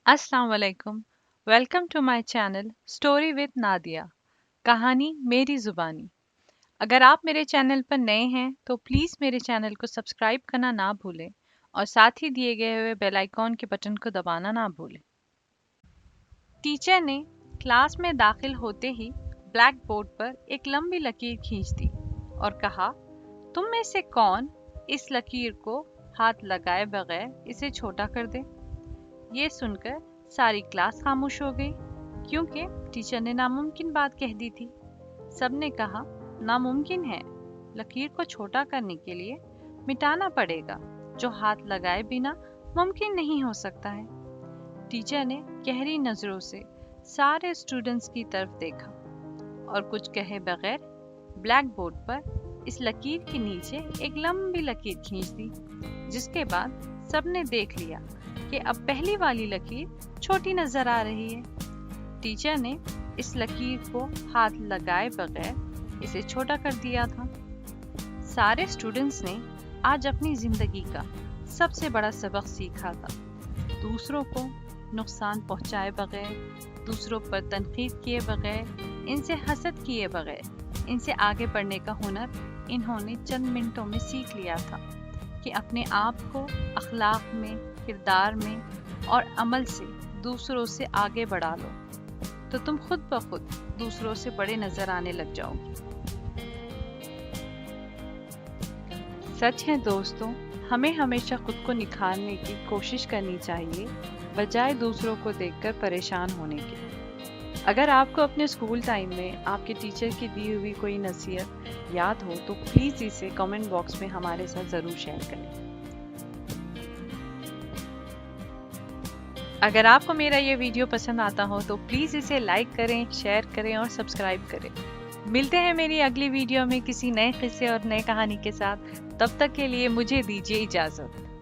अस्सलाम वालेकुम। Welcome to my channel story with Nadia. कहानी मेरी ज़ुबानी। अगर आप मेरे चैनल पर नए हैं तो प्लीज़ मेरे चैनल को सब्सक्राइब करना ना भूलें और साथ ही दिए गए हुए बेल आइकॉन के बटन को दबाना ना भूलें। टीचर ने क्लास में दाखिल होते ही ब्लैक बोर्ड पर एक लंबी लकीर खींच दी और कहा, तुम में से कौन इस लकीर को हाथ लगाए बगैर इसे छोटा कर दे। ये सुनकर सारी क्लास खामोश हो गई, क्योंकि टीचर ने नामुमकिन बात कह दी थी। सबने कहा, नामुमकिन है, लकीर को छोटा करने के लिए मिटाना पड़ेगा, जो हाथ लगाए बिना मुमकिन नहीं हो सकता है। टीचर ने गहरी नजरों से सारे स्टूडेंट्स की तरफ देखा और कुछ कहे बगैर ब्लैक बोर्ड पर इस लकीर के नीचे एक लंबी लकीर खींच दी, जिसके बाद सबने देख लिया कि अब पहली वाली लकीर छोटी नजर आ रही है। टीचर ने इस लकीर को हाथ लगाए बगैर इसे छोटा कर दिया था। सारे स्टूडेंट्स ने आज अपनी जिंदगी का सबसे बड़ा सबक सीखा था। दूसरों को नुकसान पहुंचाए बगैर, दूसरों पर तनकीद किए बगैर, इनसे हसद किए बगैर, इनसे आगे बढ़ने का हुनर इन्होंने चंद मिनटों में सीख लिया था कि अपने आप को अखलाक में, किरदार में और अमल से दूसरों से आगे बढ़ा लो तो तुम खुद ब खुद दूसरों से बड़े नजर आने लग जाओगे। सच है दोस्तों, हमें हमेशा खुद को निखारने की कोशिश करनी चाहिए, बजाय दूसरों को देखकर परेशान होने के। अगर आपको अपने स्कूल टाइम में आपके टीचर की दी हुई कोई नसीहत याद हो तो प्लीज़ इसे कमेंट बॉक्स में हमारे साथ ज़रूर शेयर करें। अगर आपको मेरा ये वीडियो पसंद आता हो तो प्लीज़ इसे लाइक करें, शेयर करें और सब्सक्राइब करें। मिलते हैं मेरी अगली वीडियो में किसी नए किस्से और नए कहानी के साथ। तब तक के लिए मुझे दीजिए इजाज़त।